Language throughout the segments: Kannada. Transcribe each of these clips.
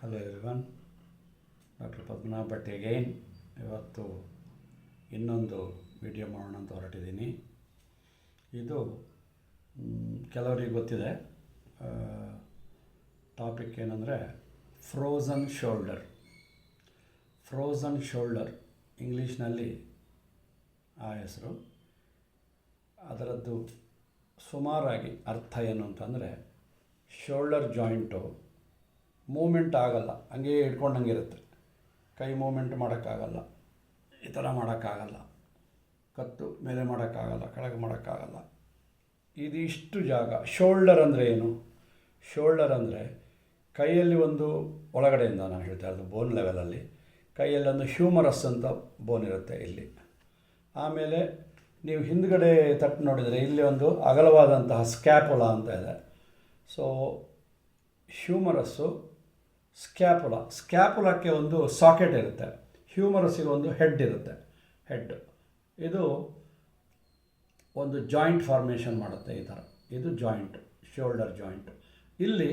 Hello everyone, doctor Padmanabh Bhat again. ಇವತ್ತು ಇನ್ನೊಂದು ವಿಡಿಯೋ ಮಾಡೋಣ ಅಂತ ಹೊರಟಿದ್ದೀನಿ. ಇದು ಕೆಲವರಿಗೆ ಗೊತ್ತಿದೆ. ಟಾಪಿಕ್ ಏನಂದರೆ ಫ್ರೋಝನ್ ಶೋಲ್ಡರ್. ಫ್ರೋಝನ್ ಶೋಲ್ಡರ್ ಇಂಗ್ಲೀಷ್ನಲ್ಲಿ ಆ ಹೆಸರು. ಅದರದ್ದು ಸುಮಾರಾಗಿ ಅರ್ಥ ಏನು ಅಂತಂದರೆ, ಶೋಲ್ಡರ್ ಜಾಯಿಂಟು ಮೂಮೆಂಟ್ ಆಗಲ್ಲ, ಹಂಗೆ ಹಿಡ್ಕೊಂಡಂಗಿರುತ್ತೆ. ಕೈ ಮೂಮೆಂಟ್ ಮಾಡೋಕ್ಕಾಗಲ್ಲ, ಈ ಥರ ಮಾಡೋಕ್ಕಾಗಲ್ಲ, ಕತ್ತು ಮೇಲೆ ಮಾಡೋಕ್ಕಾಗಲ್ಲ, ಕೆಳಗೆ ಮಾಡೋಕ್ಕಾಗಲ್ಲ. ಇದಿಷ್ಟು ಜಾಗ. ಶೋಲ್ಡರ್ ಅಂದರೆ ಏನು? ಶೋಲ್ಡರ್ ಅಂದರೆ ಕೈಯಲ್ಲಿ ಒಂದು ಒಳಗಡೆಯಿಂದ ನಾನು ಹೇಳ್ತಾ ಇರೋದು ಬೋನ್ ಲೆವೆಲಲ್ಲಿ ಕೈಯಲ್ಲಿ ಒಂದು ಹ್ಯೂಮರಸ್ ಅಂತ ಬೋನ್ ಇರುತ್ತೆ ಇಲ್ಲಿ. ಆಮೇಲೆ ನೀವು ಹಿಂದ್ಗಡೆ ತಟ್ಟು ನೋಡಿದರೆ ಇಲ್ಲಿ ಒಂದು ಅಗಲವಾದಂತಹ ಸ್ಕ್ಯಾಪುಲಾ ಅಂತ ಇದೆ. ಸೊ ಹ್ಯೂಮರಸ್ಸು, ಸ್ಕ್ಯಾಪುಲಕ್ಕೆ ಒಂದು ಸಾಕೆಟ್ ಇರುತ್ತೆ, ಹ್ಯೂಮರಸ್ಸಿಗೆ ಒಂದು ಹೆಡ್ ಇರುತ್ತೆ. ಇದು ಒಂದು ಜಾಯಿಂಟ್ ಫಾರ್ಮೇಷನ್ ಮಾಡುತ್ತೆ ಈ ಥರ. ಇದು ಜಾಯಿಂಟ್, ಶೋಲ್ಡರ್ ಜಾಯಿಂಟ್. ಇಲ್ಲಿ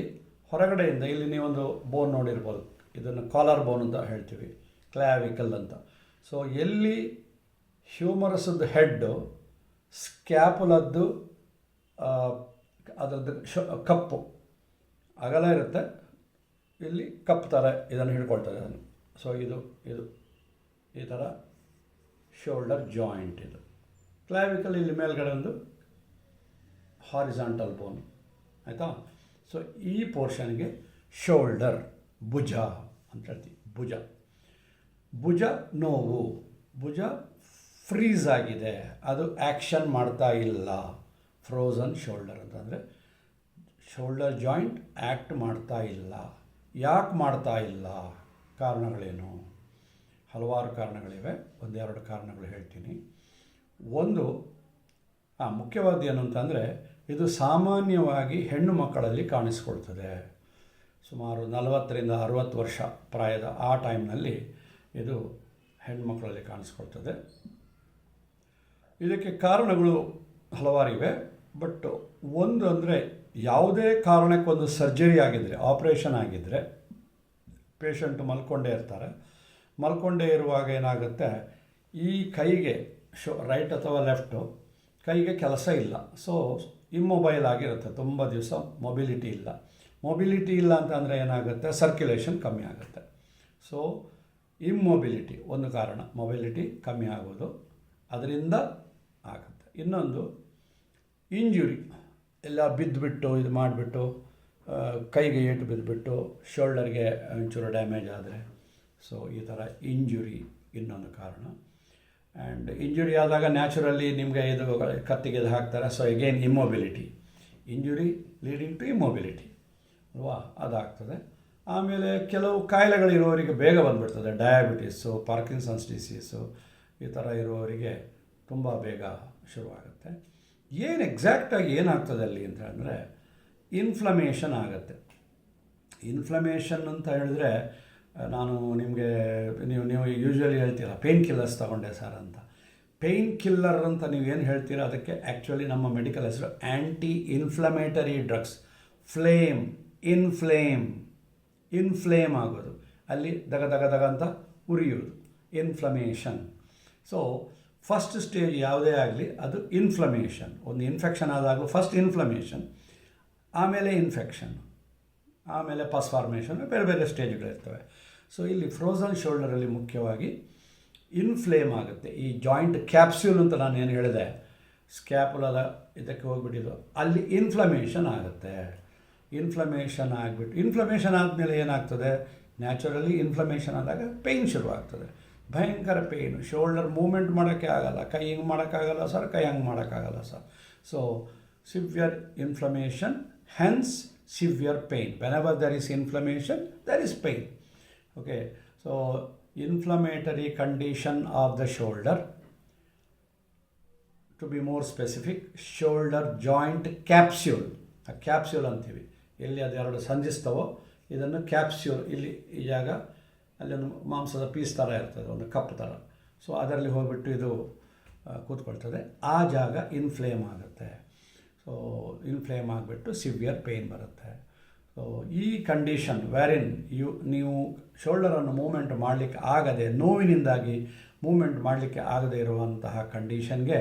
ಹೊರಗಡೆಯಿಂದ ಇಲ್ಲಿ ನೀವೊಂದು ಬೋನ್ ನೋಡಿರ್ಬೋದು, ಇದನ್ನು ಕಾಲರ್ ಬೋನ್ ಅಂತ ಹೇಳ್ತೀವಿ, ಕ್ಲಾವಿಕಲ್ ಅಂತ. ಸೊ ಎಲ್ಲಿ ಹ್ಯೂಮರಸ್ಸದ್ದು ಹೆಡ್ಡು, ಸ್ಕ್ಯಾಪುಲದ್ದು ಅದರದ್ದು ಕಪ್ಪು ಅಗಲ ಇರುತ್ತೆ, ಇಲ್ಲಿ ಕಪ್ ಥರ ಇದನ್ನು ಹಿಡ್ಕೊಳ್ತದೆ ಅದನ್ನು. ಸೊ ಇದು ಈ ಥರ ಶೋಲ್ಡರ್ ಜಾಯಿಂಟ್. ಇದು ಕ್ಲಾವಿಕಲ್ ಇಲ್ಲಿ ಮೇಲ್ಗಡೆ ಒಂದು ಹಾರಿಜಾಂಟಲ್ ಬೋನ್, ಆಯಿತಾ. ಸೊ ಈ ಪೋರ್ಷನ್ಗೆ ಶೋಲ್ಡರ್, ಭುಜ ಅಂತ ಹೇಳ್ತೀವಿ. ಭುಜ ನೋವು, ಭುಜ ಫ್ರೀಸ್ ಆಗಿದೆ, ಅದು ಆ್ಯಕ್ಷನ್ ಮಾಡ್ತಾ ಇಲ್ಲ. ಫ್ರೋಝನ್ ಶೋಲ್ಡರ್ ಅಂತಂದರೆ ಶೋಲ್ಡರ್ ಜಾಯಿಂಟ್ ಆ್ಯಕ್ಟ್ ಮಾಡ್ತಾ ಇಲ್ಲ. ಯಾಕೆ ಮಾಡ್ತಾ ಇಲ್ಲ? ಕಾರಣಗಳೇನು? ಹಲವಾರು ಕಾರಣಗಳಿವೆ, ಒಂದೆರಡು ಕಾರಣಗಳು ಹೇಳ್ತೀನಿ. ಒಂದು ಮುಖ್ಯವಾದ ಏನು ಅಂತಂದರೆ, ಇದು ಸಾಮಾನ್ಯವಾಗಿ ಹೆಣ್ಣು ಮಕ್ಕಳಲ್ಲಿ ಕಾಣಿಸ್ಕೊಳ್ತದೆ. ಸುಮಾರು 40ರಿಂದ 60 ವರ್ಷ ಪ್ರಾಯದ ಆ ಟೈಮ್ನಲ್ಲಿ ಇದು ಹೆಣ್ಣುಮಕ್ಕಳಲ್ಲಿ ಕಾಣಿಸ್ಕೊಳ್ತದೆ. ಇದಕ್ಕೆ ಕಾರಣಗಳು ಹಲವಾರಿವೆ. ಬಟ್ ಒಂದು ಅಂದರೆ, ಯಾವುದೇ ಕಾರಣಕ್ಕೊಂದು ಸರ್ಜರಿ ಆಗಿದ್ದರೆ, ಆಪ್ರೇಷನ್ ಆಗಿದ್ದರೆ, ಪೇಷಂಟು ಮಲ್ಕೊಂಡೇ ಇರ್ತಾರೆ. ಮಲ್ಕೊಂಡೇ ಇರುವಾಗ ಏನಾಗುತ್ತೆ, ಈ ಕೈಗೆ ರೈಟ್ ಅಥವಾ ಲೆಫ್ಟು ಕೈಗೆ ಕೆಲಸ ಇಲ್ಲ. ಸೊ ಇಮ್ಮೊಬೈಲ್ ಆಗಿರುತ್ತೆ, ತುಂಬ ದಿವಸ ಮೊಬಿಲಿಟಿ ಇಲ್ಲ ಅಂತಂದರೆ ಏನಾಗುತ್ತೆ, ಸರ್ಕ್ಯುಲೇಷನ್ ಕಮ್ಮಿ ಆಗುತ್ತೆ. ಸೊ ಇಮ್ಮೊಬಿಲಿಟಿ ಒಂದು ಕಾರಣ, ಮೊಬಿಲಿಟಿ ಕಮ್ಮಿ ಆಗೋದು ಅದರಿಂದ ಆಗುತ್ತೆ. ಇನ್ನೊಂದು ಇಂಜುರಿ, ಎಲ್ಲ ಬಿದ್ದುಬಿಟ್ಟು ಇದು ಮಾಡಿಬಿಟ್ಟು ಕೈಗೆ ಏಟು ಬಿದ್ದುಬಿಟ್ಟು ಶೋಲ್ಡರ್ಗೆ ಒಂಚೂರು ಡ್ಯಾಮೇಜ್ ಆದರೆ, ಸೊ ಈ ಥರ ಇಂಜುರಿ ಇನ್ನೊಂದು ಕಾರಣ. ಆ್ಯಂಡ್ ಇಂಜುರಿ ಆದಾಗ ನ್ಯಾಚುರಲಿ ನಿಮಗೆ ಇದು ಕತ್ತಿಗೆ ಇದು ಹಾಕ್ತಾರೆ. So again immobility, injury leading to immobility ಅಲ್ವಾ, ಅದಾಗ್ತದೆ. ಆಮೇಲೆ ಕೆಲವು ಕಾಯಿಲೆಗಳಿರೋರಿಗೆ ಬೇಗ ಬಂದುಬಿಡ್ತದೆ. ಡಯಾಬಿಟೀಸು, ಪಾರ್ಕಿನ್ಸನ್ಸ್ ಡಿಸೀಸು ಈ ಥರ ಇರುವವರಿಗೆ ತುಂಬ ಬೇಗ ಶುರುವಾಗುತ್ತೆ. ಏನು ಎಕ್ಸಾಕ್ಟಾಗಿ ಏನಾಗ್ತದೆ ಅಲ್ಲಿ ಅಂತ ಅಂದರೆ, ಇನ್ಫ್ಲಮೇಷನ್ ಆಗುತ್ತೆ. ಇನ್ಫ್ಲಮೇಷನ್ ಅಂತ ಹೇಳಿದ್ರೆ, ನಾನು ನಿಮಗೆ ನೀವು ಯೂಶ್ವಲಿ ಹೇಳ್ತೀರ ಪೇಯ್ನ್ ಕಿಲ್ಲರ್ಸ್ ತೊಗೊಂಡೆ ಸರ್ ಅಂತ. ಪೇಯ್ನ್ ಕಿಲ್ಲರ್ ಅಂತ ನೀವೇನು ಹೇಳ್ತೀರ, ಅದಕ್ಕೆ ಆ್ಯಕ್ಚುಲಿ ನಮ್ಮ ಮೆಡಿಕಲ್ ಹೆಸರು ಆ್ಯಂಟಿ ಇನ್ಫ್ಲಮೇಟರಿ ಡ್ರಗ್ಸ್. ಇನ್ಫ್ಲೇಮ್ ಆಗೋದು, ಅಲ್ಲಿ ದಗ ಅಂತ ಉರಿಯೋದು, ಇನ್ಫ್ಲಮೇಷನ್. ಸೊ ಫಸ್ಟ್ ಸ್ಟೇಜ್ ಯಾವುದೇ ಆಗಲಿ ಅದು ಇನ್ಫ್ಲಮೇಷನ್. ಒಂದು ಇನ್ಫೆಕ್ಷನ್ ಆದಾಗಲೂ ಫಸ್ಟ್ ಇನ್ಫ್ಲಮೇಷನ್, ಆಮೇಲೆ ಇನ್ಫೆಕ್ಷನ್, ಆಮೇಲೆ ಪಸ್ ಫಾರ್ಮೇಷನ್, ಬೇರೆ ಸ್ಟೇಜ್ಗಳಿರ್ತವೆ. ಸೊ ಇಲ್ಲಿ ಫ್ರೋಝನ್ ಶೋಲ್ಡರಲ್ಲಿ ಮುಖ್ಯವಾಗಿ ಇನ್ಫ್ಲೇಮ್ ಆಗುತ್ತೆ. ಈ ಜಾಯಿಂಟ್ ಕ್ಯಾಪ್ಸ್ಯೂಲ್ ಅಂತ ನಾನು ಏನು ಹೇಳಿದೆ, ಸ್ಕ್ಯಾಪುಲದ ಇದಕ್ಕೆ ಹೋಗ್ಬಿಟ್ಟಿದ್ದು, ಅಲ್ಲಿ ಇನ್ಫ್ಲಮೇಷನ್ ಆಗುತ್ತೆ. ಇನ್ಫ್ಲಮೇಷನ್ ಆದಮೇಲೆ ಏನಾಗ್ತದೆ, ನ್ಯಾಚುರಲಿ ಇನ್ಫ್ಲಮೇಷನ್ ಆದಾಗ ಪೇಯ್ನ್ ಶುರುವಾಗ್ತದೆ, ಭಯಂಕರ ಪೇಯ್ನು. ಶೋಲ್ಡರ್ ಮೂಮೆಂಟ್ ಮಾಡೋಕ್ಕೆ ಆಗಲ್ಲ, ಕೈ ಹಿಂಗೆ ಮಾಡೋಕ್ಕಾಗಲ್ಲ ಸರ್, ಕೈ ಹಂಗೆ ಮಾಡೋಕ್ಕಾಗಲ್ಲ sir. So severe inflammation, hence severe pain. Whenever there is inflammation there is pain. Okay, so inflammatory condition of the shoulder, to be more specific, shoulder joint capsule. ಆ ಕ್ಯಾಪ್ಸ್ಯೂಲ್ ಅಂತೀವಿ, ಎಲ್ಲಿ ಅದೆರಡು ಸಂಧಿಸ್ತವೋ ಇದನ್ನು ಕ್ಯಾಪ್ಸ್ಯೂಲ್. ಇಲ್ಲಿ ಈ ಜಾಗ ಅಲ್ಲಿ ಒಂದು ಮಾಂಸದ ಪೀಸ್ ಥರ ಇರ್ತದೆ, ಒಂದು ಕಪ್ ಥರ. ಸೊ ಅದರಲ್ಲಿ ಹೋಗ್ಬಿಟ್ಟು ಇದು ಕೂತ್ಕೊಳ್ತದೆ. ಆ ಜಾಗ ಇನ್ಫ್ಲೇಮ್ ಆಗುತ್ತೆ. ಸೊ ಇನ್ಫ್ಲೇಮ್ ಆಗಿಬಿಟ್ಟು ಸಿವಿಯರ್ ಪೇಯ್ನ್ ಬರುತ್ತೆ. ಸೊ ಸೊ ಈ ಕಂಡೀಷನ್ ವ್ಯಾರಿನ್ ನೀವು ಶೋಲ್ಡರನ್ನು ಮೂವ್ಮೆಂಟ್ ಮಾಡಲಿಕ್ಕೆ ಆಗದೆ, ನೋವಿನಿಂದಾಗಿ ಮೂವ್ಮೆಂಟ್ ಮಾಡಲಿಕ್ಕೆ ಆಗದೆ ಇರುವಂತಹ ಕಂಡೀಷನ್ಗೆ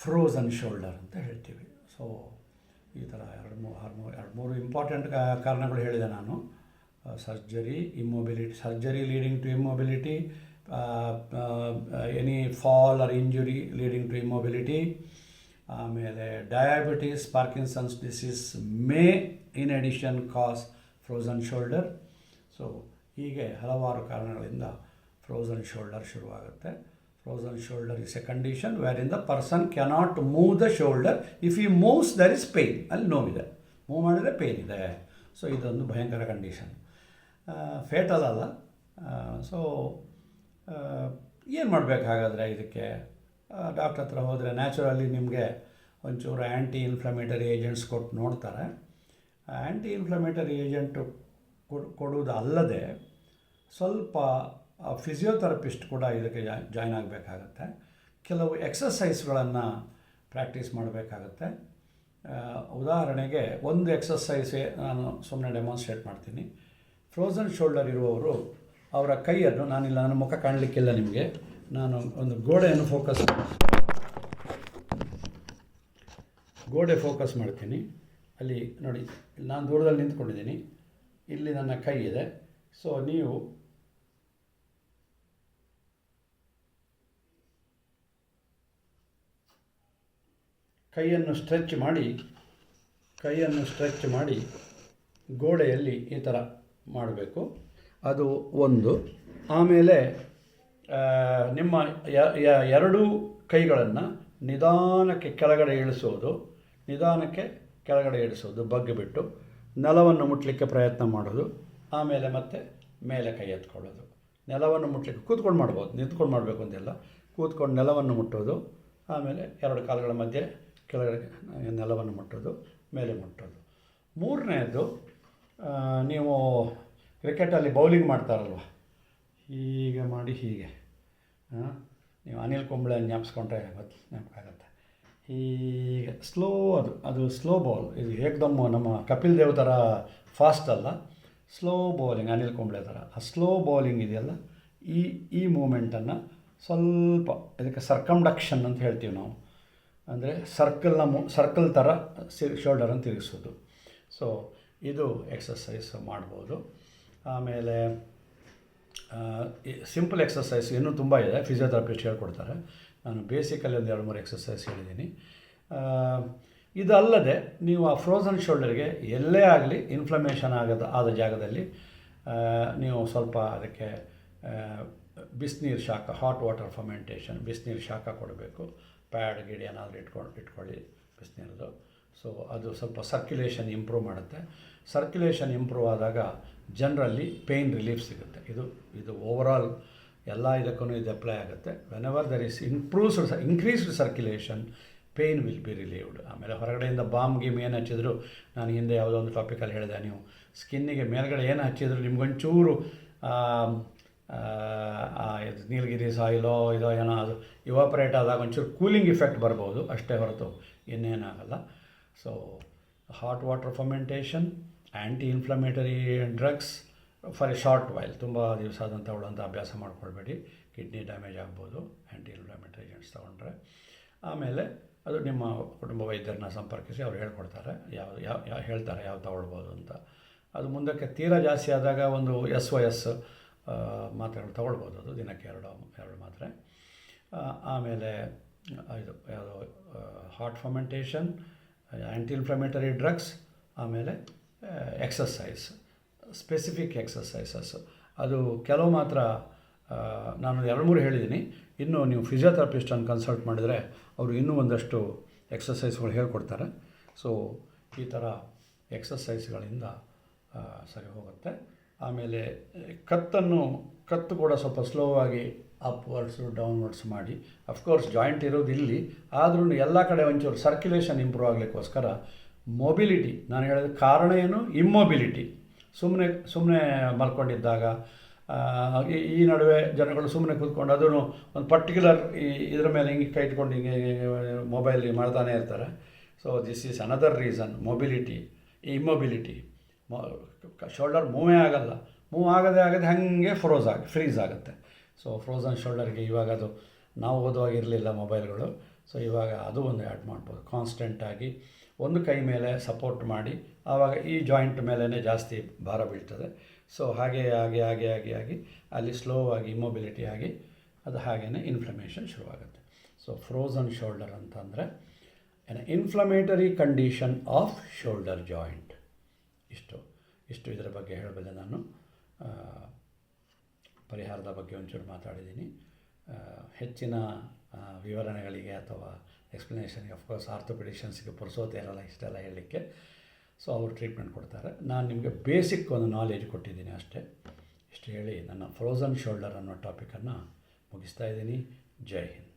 ಫ್ರೋಝನ್ ಶೋಲ್ಡರ್ ಅಂತ ಹೇಳ್ತೀವಿ. ಸೊ ಈ ಥರ ಎರಡು ಮೂರು ಇಂಪಾರ್ಟೆಂಟ್ ಕಾರಣಗಳು ಹೇಳಿದೆ ನಾನು. Surgery leading to immobility, any fall or injury leading to immobility, ಆಮೇಲೆ diabetes, Parkinson's disease may in addition cause frozen shoulder. So ಹೀಗೆ ಹಲವಾರು ಕಾರಣಗಳಿಂದ ಫ್ರೋಝನ್ ಶೋಲ್ಡರ್ ಶುರುವಾಗುತ್ತೆ. Frozen shoulder is a condition where the person cannot move the shoulder. If you moves there is pain, ಅಲ್ಲಿ ನೋವಿದೆ, ಮೂವ್ ಮಾಡಿದರೆ ಪೇಯ್ನ್ ಇದೆ. ಸೊ ಇದೊಂದು ಭಯಂಕರ ಕಂಡೀಷನ್, ಫೇಟಲ್ ಅಲ್ಲ. ಸೊ ಏನು ಮಾಡಬೇಕು ಹಾಗಾದರೆ ಇದಕ್ಕೆ? ಡಾಕ್ಟ್ರ್ ಹತ್ರ ಹೋದರೆ ನ್ಯಾಚುರಲಿ ನಿಮಗೆ ಒಂಚೂರು ಆ್ಯಂಟಿ ಇನ್ಫ್ಲಮೇಟರಿ ಏಜೆಂಟ್ಸ್ ಕೊಟ್ಟು ನೋಡ್ತಾರೆ. ಆ್ಯಂಟಿ ಇನ್ಫ್ಲಮೇಟರಿ ಏಜೆಂಟು ಕೊಡುವುದು ಅಲ್ಲದೆ ಸ್ವಲ್ಪ ಫಿಸಿಯೋಥೆರಪಿಸ್ಟ್ ಕೂಡ ಇದಕ್ಕೆ ಜಾಯ್ನ್ ಆಗಬೇಕಾಗತ್ತೆ. ಕೆಲವು ಎಕ್ಸಸೈಸ್ಗಳನ್ನು ಪ್ರಾಕ್ಟೀಸ್ ಮಾಡಬೇಕಾಗತ್ತೆ. ಉದಾಹರಣೆಗೆ ಒಂದು ಎಕ್ಸಸೈಸೇ ನಾನು ಸುಮ್ಮನೆ ಡೆಮಾನ್ಸ್ಟ್ರೇಟ್ ಮಾಡ್ತೀನಿ. ಫ್ರೋಝನ್ ಶೋಲ್ಡರ್ ಇರುವವರು ಅವರ ಕೈಯನ್ನು, ನಾನಿಲ್ಲ, ನನ್ನ ಮುಖ ಕಾಣಲಿಕ್ಕಿಲ್ಲ ನಿಮಗೆ, ನಾನು ಒಂದು ಗೋಡೆ ಫೋಕಸ್ ಮಾಡ್ತೀನಿ. ಅಲ್ಲಿ ನೋಡಿ, ನಾನು ದೂರದಲ್ಲಿ ನಿಂತ್ಕೊಂಡಿದ್ದೀನಿ, ಇಲ್ಲಿ ನನ್ನ ಕೈ ಇದೆ. ಸೊ ನೀವು ಕೈಯನ್ನು ಸ್ಟ್ರೆಚ್ ಮಾಡಿ ಗೋಡೆಯಲ್ಲಿ ಈ ಥರ ಮಾಡಬೇಕು. ಅದು ಒಂದು. ಆಮೇಲೆ ನಿಮ್ಮ ಎರಡೂ ಕೈಗಳನ್ನು ನಿಧಾನಕ್ಕೆ ಕೆಳಗಡೆ ಇಳಿಸೋದು, ಬಗ್ಗಿಬಿಟ್ಟು ನೆಲವನ್ನು ಮುಟ್ಟಲಿಕ್ಕೆ ಪ್ರಯತ್ನ ಮಾಡೋದು. ಆಮೇಲೆ ಮತ್ತೆ ಮೇಲೆ ಕೈ ಎತ್ಕೊಳ್ಳೋದು. ನೆಲವನ್ನು ಮುಟ್ಟಲಿಕ್ಕೆ ಕೂತ್ಕೊಂಡು ಮಾಡ್ಬೋದು, ನಿಂತ್ಕೊಂಡು ಮಾಡಬೇಕು ಅಂತೆಲ್ಲ. ಕೂತ್ಕೊಂಡು ನೆಲವನ್ನು ಮುಟ್ಟೋದು, ಆಮೇಲೆ ಎರಡು ಕಾಲುಗಳ ಮಧ್ಯೆ ಕೆಳಗಡೆ ನೆಲವನ್ನು ಮುಟ್ಟೋದು, ಮೇಲೆ ಮುಟ್ಟೋದು. ಮೂರನೇದು, ನೀವು ಕ್ರಿಕೆಟಲ್ಲಿ ಬೌಲಿಂಗ್ ಮಾಡ್ತಾರಲ್ವ, ಹೀಗೆ ಮಾಡಿ ಹೀಗೆ, ನೀವು ಅನಿಲ್ ಕುಂಬ್ಳೆ ಜ್ಞಾಪಿಸ್ಕೊಂಡ್ರೆ ನೆನಪಾಗತ್ತೆ. ಹೀಗೆ ಸ್ಲೋ, ಅದು ಸ್ಲೋ ಬೌಲ್. ಇದು ಏಕದಮ್ ನಮ್ಮ ಕಪಿಲ್ ದೇವ್ ಥರ ಫಾಸ್ಟ್ ಅಲ್ಲ, ಸ್ಲೋ ಬೌಲಿಂಗ್, ಅನಿಲ್ ಕುಂಬ್ಳೆ ಥರ. ಆ ಸ್ಲೋ ಬೌಲಿಂಗ್ ಇದೆಯಲ್ಲ, ಈ ಮೂಮೆಂಟನ್ನು ಸ್ವಲ್ಪ, ಇದಕ್ಕೆ ಸರ್ಕಮ್ಡಕ್ಷನ್ ಅಂತ ಹೇಳ್ತೀವಿ ನಾವು. ಅಂದರೆ ಸರ್ಕಲ್ ಥರ ಶೋಲ್ಡರನ್ನು ತಿರುಗಿಸೋದು. ಸೊ ಇದು ಎಕ್ಸಸೈಸ್ ಮಾಡ್ಬೋದು. ಆಮೇಲೆ ಸಿಂಪಲ್ ಎಕ್ಸಸೈಸ್ ಇನ್ನೂ ತುಂಬ ಇದೆ, ಫಿಸಿಯೋಥೆರಪಿಸ್ಟ್ ಹೇಳ್ಕೊಡ್ತಾರೆ. ನಾನು ಬೇಸಿಕಲ್ಲಿ ಒಂದು 2-3 ಎಕ್ಸಸೈಸ್ ಹೇಳಿದ್ದೀನಿ. ಇದಲ್ಲದೆ ನೀವು ಆ ಫ್ರೋಝನ್ ಶೋಲ್ಡರ್ಗೆ ಎಲ್ಲೇ ಆಗಲಿ ಇನ್ಫ್ಲಮೇಷನ್ ಆದ ಜಾಗದಲ್ಲಿ ನೀವು ಸ್ವಲ್ಪ ಅದಕ್ಕೆ ಬಿಸಿನೀರು ಶಾಖ, ಹಾಟ್ ವಾಟರ್ ಫರ್ಮೆಂಟೇಷನ್, ಬಿಸಿನೀರು ಶಾಖ ಕೊಡಬೇಕು. ಪ್ಯಾಡ್ ಗಿಡ ಏನಾದರೂ ಇಟ್ಕೊಳ್ಳಿ ಬಿಸಿನೀರದು. ಸೊ ಅದು ಸ್ವಲ್ಪ ಸರ್ಕ್ಯುಲೇಷನ್ ಇಂಪ್ರೂವ್ ಮಾಡುತ್ತೆ. ಸರ್ಕ್ಯುಲೇಷನ್ ಇಂಪ್ರೂವ್ ಆದಾಗ ಜನರಲ್ಲಿ ಪೇಯ್ನ್ ರಿಲೀಫ್ ಸಿಗುತ್ತೆ. ಇದು ಓವರಾಲ್ ಎಲ್ಲ ಇದಕ್ಕೂ ಇದು ಅಪ್ಲೈ ಆಗುತ್ತೆ. Whenever there is increased circulation, pain will be relieved. ಆಮೇಲೆ ಹೊರಗಡೆಯಿಂದ ಗೀಮ್ ಏನು ಹಚ್ಚಿದ್ರು, ನಾನು ಹಿಂದೆ ಯಾವುದೋ ಒಂದು ಟಾಪಿಕಲ್ಲಿ ಹೇಳಿದೆ, ನೀವು ಸ್ಕಿನ್ನಿಗೆ ಮೇಲ್ಗಡೆ ಏನು ಹಚ್ಚಿದ್ರು ನಿಮ್ಗೊಂಚೂರು ನೀಲಗಿರಿ ಸಾಯಿಲೋ ಇದೋ ಏನೋ ಅದು ಇವಾಪರೇಟ್ ಆದಾಗ ಒಂಚೂರು ಕೂಲಿಂಗ್ ಇಫೆಕ್ಟ್ ಬರ್ಬೋದು, ಅಷ್ಟೇ ಹೊರತು ಇನ್ನೇನಾಗಲ್ಲ. So hot water fermentation, anti inflammatory drugs for a short while, ತುಂಬ ದಿವಸ ಆದಂಥ ತಗೊಳ್ಳೋಂಥ ಅಭ್ಯಾಸ ಮಾಡ್ಕೊಳ್ಬೇಡಿ, ಕಿಡ್ನಿ ಡ್ಯಾಮೇಜ್ ಆಗ್ಬೋದು ಆ್ಯಂಟಿ ಇನ್ಫ್ಲಮೇಟರಿ ಏಜೆಂಟ್ಸ್ ತೊಗೊಂಡ್ರೆ. ಆಮೇಲೆ ಅದು ನಿಮ್ಮ ಕುಟುಂಬ ವೈದ್ಯರನ್ನ ಸಂಪರ್ಕಿಸಿ ಅವ್ರು ಹೇಳ್ಕೊಡ್ತಾರೆ, ಹೇಳ್ತಾರೆ ಯಾವ ತಗೊಳ್ಬೋದು ಅಂತ. ಅದು ಮುಂದಕ್ಕೆ ತೀರಾ ಜಾಸ್ತಿ ಆದಾಗ ಒಂದು SOS ಮಾತ್ರೆಗಳು ತೊಗೊಳ್ಬೋದು, ಅದು ದಿನಕ್ಕೆ ಎರಡು ಮಾತ್ರೆ. ಆಮೇಲೆ ಇದು ಯಾವುದೋ hot fermentation, anti inflammatory drugs, ಆಮೇಲೆ ಎಕ್ಸಸೈಸ್, ಸ್ಪೆಸಿಫಿಕ್ ಎಕ್ಸಸೈಸಸ್. ಅದು ಕೆಲವು ಮಾತ್ರ ನಾನು 2-3 ಹೇಳಿದ್ದೀನಿ. ಇನ್ನು ನೀವು ಫಿಸಿಯೋಥೆರಪಿಸ್ಟನ್ನು ಕನ್ಸಲ್ಟ್ ಮಾಡಿದರೆ ಅವರು ಇನ್ನೂ ಒಂದಷ್ಟು ಎಕ್ಸಸೈಸ್ಗಳು ಹೇಳ್ಕೊಡ್ತಾರೆ. ಸೊ ಈ ಥರ ಎಕ್ಸಸೈಸ್ಗಳಿಂದ ಸರಿ ಹೋಗುತ್ತೆ. ಆಮೇಲೆ ಕತ್ತು ಕೂಡ ಸ್ವಲ್ಪ ಸ್ಲೋ ಆಗಿ ಅಪ್ವರ್ಡ್ಸು ಡೌನ್ವರ್ಡ್ಸ್ ಮಾಡಿ. ಅಫ್ಕೋರ್ಸ್ ಜಾಯಿಂಟ್ ಇರೋದು ಇಲ್ಲಿ, ಆದ್ರೂ ಎಲ್ಲ ಕಡೆ ಒಂಚೂರು ಸರ್ಕ್ಯುಲೇಷನ್ ಇಂಪ್ರೂವ್ ಆಗಲಿಕ್ಕೋಸ್ಕರ ಮೊಬಿಲಿಟಿ, ನಾನು ಹೇಳಿದ ಕಾರಣ ಏನು, ಇಮ್ಮೊಬಿಲಿಟಿ. ಸುಮ್ಮನೆ ಮಲ್ಕೊಂಡಿದ್ದಾಗ ಈ ನಡುವೆ ಜನಗಳು ಸುಮ್ಮನೆ ಕೂತ್ಕೊಂಡು ಅದೂ ಒಂದು ಪರ್ಟಿಕ್ಯುಲರ್ ಇದ್ರ ಮೇಲೆ ಹಿಂಗೆ ಕೈ ಇಟ್ಕೊಂಡು ಹಿಂಗೆ ಮೊಬೈಲ್ ಮಾಡ್ತಾನೆ ಇರ್ತಾರೆ. So this is another reason. Mobility, immobility, shoulder ಮೂವೇ ಆಗಲ್ಲ, ಮೂವ್ ಆಗದೆ ಹಾಗೆ ಫ್ರೀಸ್ ಆಗುತ್ತೆ. ಸೊ ಫ್ರೋಝನ್ ಶೋಲ್ಡರ್ಗೆ ಇವಾಗ ಅದು ನಾವು ಓದುವಾಗ ಇರಲಿಲ್ಲ ಮೊಬೈಲ್ಗಳು, ಸೊ ಇವಾಗ ಅದು ಒಂದು ಆ್ಯಡ್ ಮಾಡ್ಬೋದು. ಕಾನ್ಸ್ಟೆಂಟಾಗಿ ಒಂದು ಕೈ ಮೇಲೆ ಸಪೋರ್ಟ್ ಮಾಡಿ, ಆವಾಗ ಈ ಜಾಯಿಂಟ್ ಮೇಲೇ ಜಾಸ್ತಿ ಭಾರ ಬೀಳ್ತದೆ. ಸೊ ಹಾಗೆ ಅಲ್ಲಿ ಸ್ಲೋ ಆಗಿ ಇಮ್ಮೊಬಿಲಿಟಿ ಆಗಿ ಅದು ಹಾಗೇ ಇನ್ಫ್ಲಮೇಷನ್ ಶುರುವಾಗುತ್ತೆ. ಸೊ ಫ್ರೋಝನ್ ಶೋಲ್ಡರ್ ಅಂತಂದರೆ N inflammatory condition of shoulder joint. ಇಷ್ಟು ಇದರ ಬಗ್ಗೆ ಹೇಳಬಲ್ಲೆ ನಾನು. ಪರಿಹಾರದ ಬಗ್ಗೆ ಒಂಚೂರು ಮಾತಾಡಿದ್ದೀನಿ. ಹೆಚ್ಚಿನ ವಿವರಣೆಗಳಿಗೆ ಅಥವಾ ಎಕ್ಸ್ಪ್ಲನೇಷನ್ಗೆ ಅಫ್ಕೋರ್ಸ್ ಆರ್ಥೋಪೆಡಿಷನ್ಸ್ಗೆ ಪುರ್ಸೋತೆ ಇರಲ್ಲ ಇಷ್ಟೆಲ್ಲ ಹೇಳಲಿಕ್ಕೆ. ಸೊ ಅವರು ಟ್ರೀಟ್ಮೆಂಟ್ ಕೊಡ್ತಾರೆ. ನಾನು ನಿಮಗೆ ಬೇಸಿಕ್ ಒಂದು ನಾಲೆಜ್ ಕೊಟ್ಟಿದ್ದೀನಿ ಅಷ್ಟೇ. ಇಷ್ಟು ಹೇಳಿ ನನ್ನ ಫ್ರೋಝನ್ ಶೋಲ್ಡರ್ ಅನ್ನೋ ಟಾಪಿಕನ್ನು ಮುಗಿಸ್ತಾ ಇದ್ದೀನಿ. ಜೈ ಹಿಂದ್.